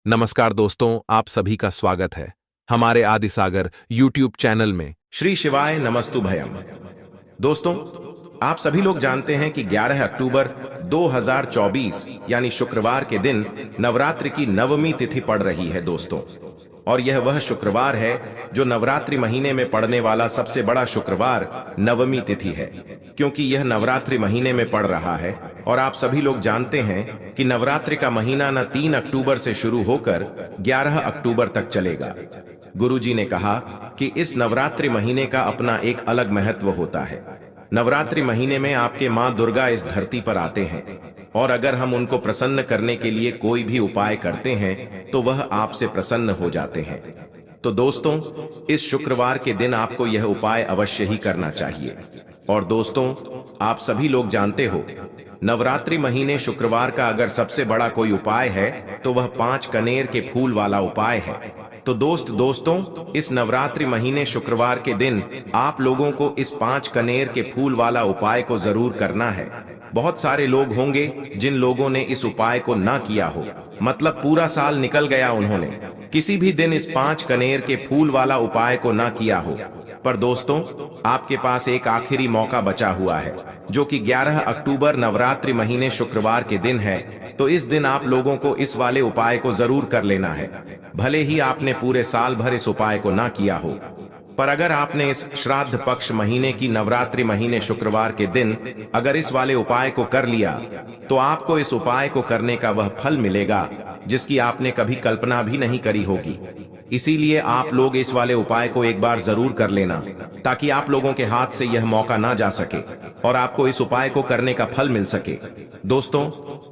नमस्कार दोस्तों, आप सभी का स्वागत है हमारे आदिसागर यूट्यूब चैनल में। श्री शिवाय नमस्तु भयम। दोस्तों, आप सभी लोग जानते हैं कि 11 अक्टूबर 2024 यानी शुक्रवार के दिन नवरात्रि की नवमी तिथि पड़ रही है दोस्तों। और यह वह शुक्रवार है जो नवरात्रि महीने में पड़ने वाला सबसे बड़ा शुक्रवार नवमी तिथि है, क्योंकि यह नवरात्रि महीने में पड़ रहा है। और आप सभी लोग जानते हैं कि नवरात्रि का महीना न 3 अक्टूबर से शुरू होकर 11 अक्टूबर तक चलेगा। गुरुजी ने कहा कि इस नवरात्रि महीने का अपना एक अलग महत्व होता है। नवरात्रि महीने में आपके माँ दुर्गा इस धरती पर आते हैं, और अगर हम उनको प्रसन्न करने के लिए कोई भी उपाय करते हैं तो वह आपसे प्रसन्न हो जाते हैं। तो दोस्तों, इस शुक्रवार के दिन आपको यह उपाय अवश्य ही करना चाहिए। और दोस्तों, आप सभी लोग जानते हो, नवरात्रि महीने शुक्रवार का अगर सबसे बड़ा कोई उपाय है तो वह 5 कनेर के फूल वाला उपाय है। तो दोस्तों, इस नवरात्रि महीने शुक्रवार के दिन आप लोगों को इस 5 कनेर के फूल वाला उपाय को जरूर करना है। बहुत सारे लोग होंगे जिन लोगों ने इस उपाय को ना किया हो, मतलब पूरा साल निकल गया, उन्होंने किसी भी दिन इस 5 कनेर के फूल वाला उपाय को ना किया हो। पर दोस्तों, आपके पास एक आखिरी मौका बचा हुआ है, जो कि 11 अक्टूबर नवरात्रि महीने शुक्रवार के दिन है। तो इस दिन आप लोगों को इस वाले उपाय को जरूर कर लेना है, भले ही आपने पूरे साल भर इस उपाय को ना किया हो। पर अगर आपने इस श्राद्ध पक्ष महीने की नवरात्रि महीने शुक्रवार के दिन अगर इस वाले उपाय को कर लिया, तो आपको इस उपाय को करने का वह फल मिलेगा जिसकी आपने कभी कल्पना भी नहीं करी होगी। इसीलिए आप लोग इस वाले उपाय को एक बार जरूर कर लेना, ताकि आप लोगों के हाथ से यह मौका ना जा सके और आपको इस उपाय को करने का फल मिल सके। दोस्तों,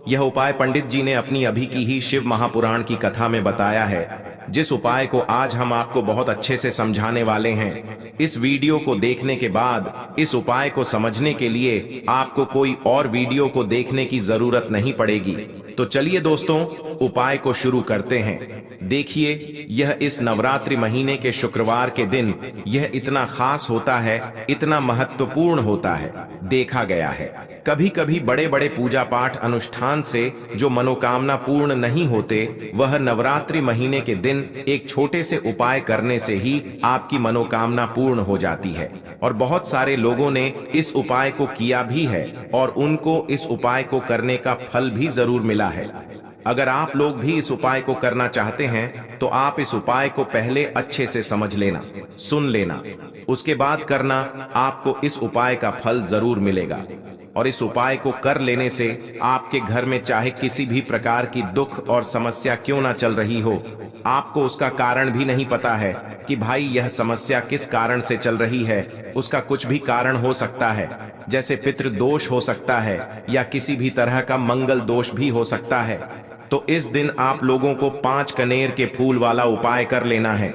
यह उपाय पंडित जी ने अपनी अभी की ही शिव महापुराण की कथा में बताया है, जिस उपाय को आज हम आपको बहुत अच्छे से समझाने वाले हैं। इस वीडियो को देखने के बाद इस उपाय को समझने के लिए आपको कोई और वीडियो को देखने की जरूरत नहीं पड़ेगी। तो चलिए दोस्तों, उपाय को शुरू करते हैं। देखिए, यह इस नवरात्रि महीने के शुक्रवार के दिन यह इतना खास होता है, इतना महत्वपूर्ण होता है। देखा गया है कभी कभी बड़े बड़े पूजा पाठ अनुष्ठान से जो मनोकामना पूर्ण नहीं होते, वह नवरात्रि महीने के दिन एक छोटे से उपाय करने से ही आपकी मनोकामना पूर्ण हो जाती है। और बहुत सारे लोगों ने इस उपाय को किया भी है और उनको इस उपाय को करने का फल भी जरूर मिला है। अगर आप लोग भी इस उपाय को करना चाहते हैं तो आप इस उपाय को पहले अच्छे से समझ लेना, सुन लेना, उसके बाद करना। आपको इस उपाय का फल जरूर मिलेगा। और इस उपाय को कर लेने से आपके घर में चाहे किसी भी प्रकार की दुख और समस्या क्यों ना चल रही हो, आपको उसका कारण भी नहीं पता है कि भाई यह समस्या किस कारण से चल रही है, उसका कुछ भी कारण हो सकता है, जैसे पितृदोष हो सकता है या किसी भी तरह का मंगल दोष भी हो सकता है। तो इस दिन आप लोगों को 5 कनेर के फूल वाला उपाय कर लेना है।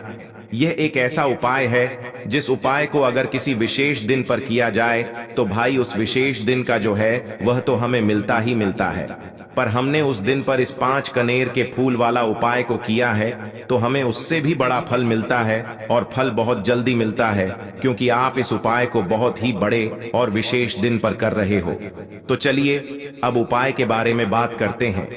यह एक ऐसा उपाय है जिस उपाय को अगर किसी विशेष दिन पर किया जाए तो भाई उस विशेष दिन का जो है वह तो हमें मिलता ही मिलता है। पर हमने उस दिन पर इस 5 कनेर के फूल वाला उपाय को किया है तो हमें उससे भी बड़ा फल मिलता है, और फल बहुत जल्दी मिलता है, क्योंकि आप इस उपाय को बहुत ही बड़े और विशेष दिन पर कर रहे हो। तो चलिए अब उपाय के बारे में बात करते हैं,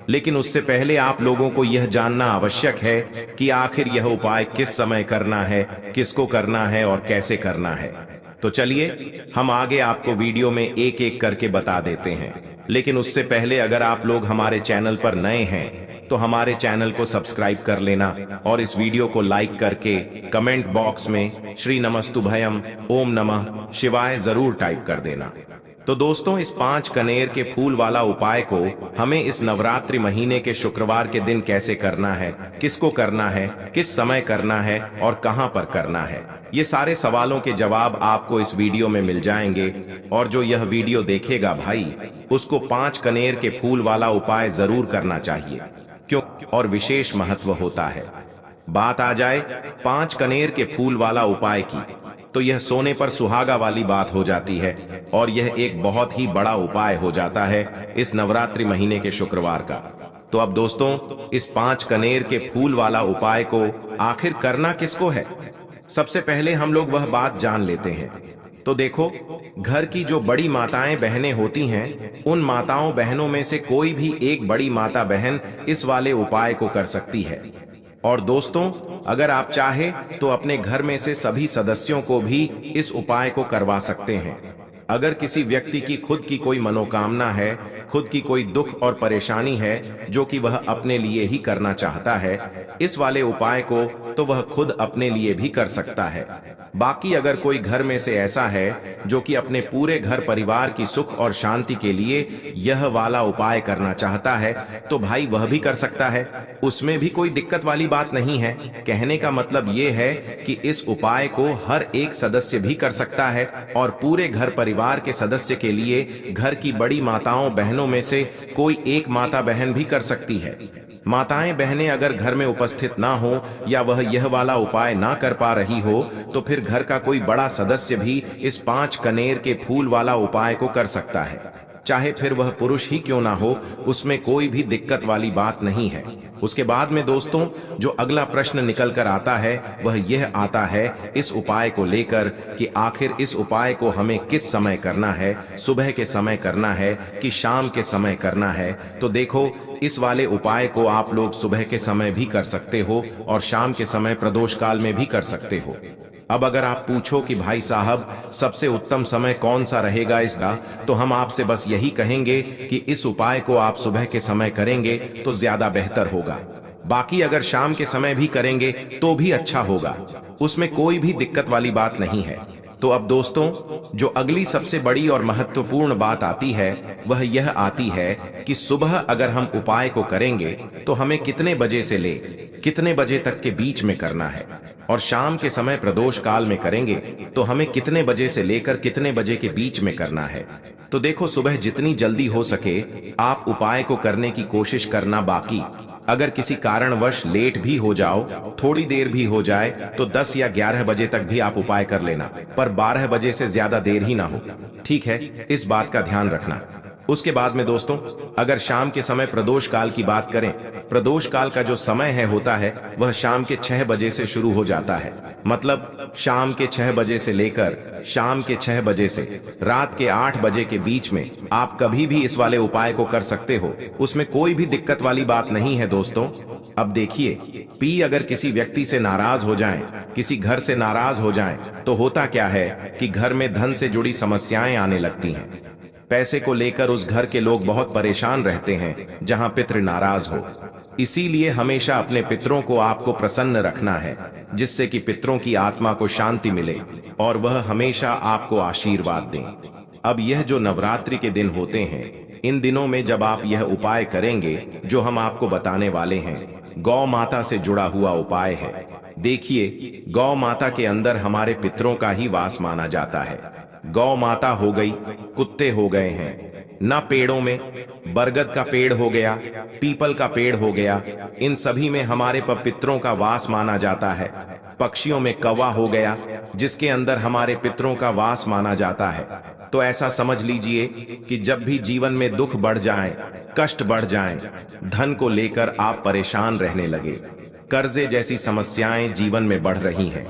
लेकिन उससे पहले आप लोगों को यह जानना आवश्यक है कि आखिर यह उपाय किस समय करना है, किसको करना है और कैसे करना है। तो चलिए हम आगे आपको वीडियो में एक एक करके बता देते हैं। लेकिन उससे पहले अगर आप लोग हमारे चैनल पर नए हैं तो हमारे चैनल को सब्सक्राइब कर लेना और इस वीडियो को लाइक करके कमेंट बॉक्स में श्री नमस्तुभयम ओम नमः शिवाय जरूर टाइप कर देना। तो दोस्तों, इस 5 कनेर के फूल वाला उपाय को हमें इस नवरात्रि महीने के शुक्रवार के दिन कैसे करना है, किसको करना है, किस समय करना है और कहां पर करना है, ये सारे सवालों के जवाब आपको इस वीडियो में मिल जाएंगे। और जो यह वीडियो देखेगा भाई, उसको 5 कनेर के फूल वाला उपाय जरूर करना चाहिए, क्यों और विशेष महत्व होता है। बात आ जाए 5 कनेर के फूल वाला उपाय की, तो यह सोने पर सुहागा वाली बात हो जाती है, और यह एक बहुत ही बड़ा उपाय हो जाता है इस नवरात्रि महीने के शुक्रवार का। तो अब दोस्तों, इस 5 कनेर के फूल वाला उपाय को आखिर करना किसको है, सबसे पहले हम लोग वह बात जान लेते हैं। तो देखो, घर की जो बड़ी माताएं बहनें होती हैं, उन माताओं बहनों में से कोई भी एक बड़ी माता बहन इस वाले उपाय को कर सकती है। और दोस्तों, अगर आप चाहे तो अपने घर में से सभी सदस्यों को भी इस उपाय को करवा सकते हैं। अगर किसी व्यक्ति की खुद की कोई मनोकामना है, खुद की कोई दुख और परेशानी है जो कि वह अपने लिए ही करना चाहता है, इस वाले उपाय को तो वह खुद अपने लिए भी कर सकता है। बाकी अगर कोई घर में से ऐसा है जो कि अपने पूरे घर परिवार की सुख और शांति के लिए यह वाला उपाय करना चाहता है, तो भाई वह भी कर सकता है। उसमें भी कोई दिक्कत वाली बात नहीं है। कहने का मतलब ये है कि इस उपाय को हर एक सदस्य भी कर सकता है और पूरे घर परिवार के सदस्य के लिए घर की बड़ी माताओं बहनों में से कोई एक माता बहन भी कर सकती है। माताएं बहनें अगर घर में उपस्थित ना हो या वह यह वाला उपाय ना कर पा रही हो, तो फिर घर का कोई बड़ा सदस्य भी इस 5 कनेर के फूल वाला उपाय को कर सकता है। चाहे फिर वह पुरुष ही क्यों ना हो, उसमें कोई भी दिक्कत वाली बात नहीं है। उसके बाद में दोस्तों, जो अगला प्रश्न निकल कर आता है वह यह आता है इस उपाय को लेकर कि आखिर इस उपाय को हमें किस समय करना है, सुबह के समय करना है कि शाम के समय करना है। तो देखो, इस वाले उपाय को आप लोग सुबह के समय भी कर सकते हो और शाम के समय प्रदोष काल में भी कर सकते हो। अब अगर आप पूछो कि भाई साहब सबसे उत्तम समय कौन सा रहेगा इसका, तो हम आपसे बस यही कहेंगे कि इस उपाय को आप सुबह के समय करेंगे तो ज्यादा बेहतर होगा। बाकी अगर शाम के समय भी करेंगे तो भी अच्छा होगा, उसमें कोई भी दिक्कत वाली बात नहीं है। तो अब दोस्तों, जो अगली सबसे बड़ी और महत्वपूर्ण बात आती है वह यह आती है कि सुबह अगर हम उपाय को करेंगे तो हमें कितने बजे से ले कितने बजे तक के बीच में करना है, और शाम के समय प्रदोष काल में करेंगे तो हमें कितने बजे से लेकर कितने बजे के बीच में करना है। तो देखो, सुबह जितनी जल्दी हो सके आप उपाय को करने की कोशिश करना। बाकी अगर किसी कारणवश लेट भी हो जाओ, थोड़ी देर भी हो जाए, तो 10 या 11 बजे तक भी आप उपाय कर लेना, पर 12 बजे से ज्यादा देर ही ना हो। ठीक है, इस बात का ध्यान रखना। उसके बाद में दोस्तों, अगर शाम के समय प्रदोष काल की बात करें, प्रदोष काल का जो समय है होता है वह शाम के 6 बजे से शुरू हो जाता है। मतलब शाम के 6 बजे से लेकर शाम के 6 बजे से रात के 8 बजे के बीच में आप कभी भी इस वाले उपाय को कर सकते हो, उसमें कोई भी दिक्कत वाली बात नहीं है दोस्तों। अब देखिए, पी अगर किसी व्यक्ति से नाराज हो जाएं, किसी घर से नाराज हो जाएं, तो होता क्या है कि घर में धन से जुड़ी समस्याएं आने लगती हैं। पैसे को लेकर उस घर के लोग बहुत परेशान रहते हैं जहां पितृ नाराज हो। इसीलिए हमेशा अपने पितरों को आपको प्रसन्न रखना है, जिससे कि पितरों की आत्मा को शांति मिले और वह हमेशा आपको आशीर्वाद दें। अब यह जो नवरात्रि के दिन होते हैं, इन दिनों में जब आप यह उपाय करेंगे जो हम आपको बताने वाले हैं, गौ माता से जुड़ा हुआ उपाय है। देखिए, गौ माता के अंदर हमारे पितरों का ही वास माना जाता है। गौ माता हो गई, कुत्ते हो गए हैं ना, पेड़ों में बरगद का पेड़ हो गया, पीपल का पेड़ हो गया, इन सभी में हमारे पितरों का वास माना जाता है। पक्षियों में कौवा हो गया, जिसके अंदर हमारे पितरों का वास माना जाता है। तो ऐसा समझ लीजिए कि जब भी जीवन में दुख बढ़ जाए, कष्ट बढ़ जाए, धन को लेकर आप परेशान रहने लगे, कर्जे जैसी समस्याएं जीवन में बढ़ रही हैं,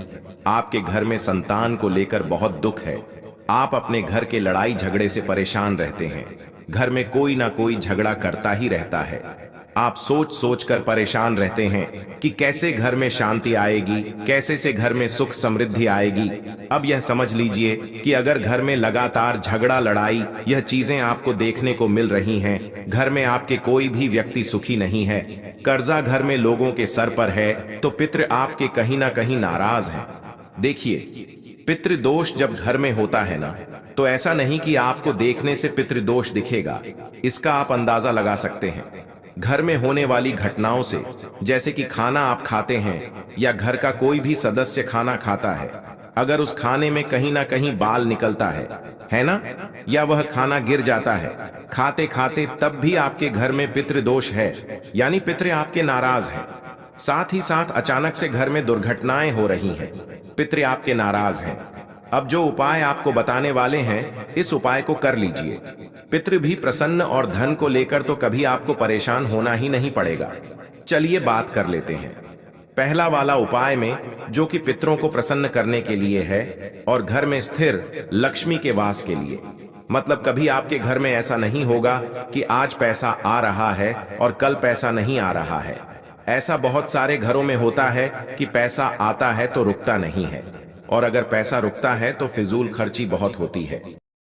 आपके घर में संतान को लेकर बहुत दुख है, आप अपने घर के लड़ाई झगड़े से परेशान रहते हैं, घर में कोई ना कोई झगड़ा करता ही रहता है, आप सोच सोच कर परेशान रहते हैं कि कैसे घर में शांति आएगी, कैसे से घर में सुख समृद्धि आएगी। अब यह समझ लीजिए कि अगर घर में लगातार झगड़ा लड़ाई यह चीजें आपको देखने को मिल रही हैं, घर में आपके कोई भी व्यक्ति सुखी नहीं है, कर्जा घर में लोगों के सर पर है, तो पितृ आपके कहीं ना कहीं नाराज हैं। देखिए, पितृदोष जब घर में होता है ना, तो ऐसा नहीं कि आपको देखने से पितृदोष दिखेगा, इसका आप अंदाजा लगा सकते हैं घर में होने वाली घटनाओं से। जैसे कि खाना आप खाते हैं या घर का कोई भी सदस्य खाना खाता है, अगर उस खाने में कहीं ना कहीं बाल निकलता है ना, या वह खाना गिर जाता है खाते खाते, तब भी आपके घर में पितृदोष है, यानी पितृ आपके नाराज हैं। साथ ही साथ अचानक से घर में दुर्घटनाएं हो रही हैं, पितृ आपके नाराज हैं। अब जो उपाय आपको बताने वाले हैं, इस उपाय को कर लीजिए, पितृ भी प्रसन्न और धन को लेकर तो कभी आपको परेशान होना ही नहीं पड़ेगा। चलिए बात कर लेते हैं। पहला वाला उपाय में, जो कि पितरों को प्रसन्न करने के लिए है और घर में स्थिर लक्ष्मी के वास के लिए। मतलब कभी आपके घर में ऐसा नहीं होगा कि आज पैसा आ रहा है और कल पैसा नहीं आ रहा है। ऐसा बहुत सारे घरों में होता है कि पैसा आता है तो रुकता नहीं है, और अगर पैसा रुकता है तो फिजूल खर्ची बहुत होती है।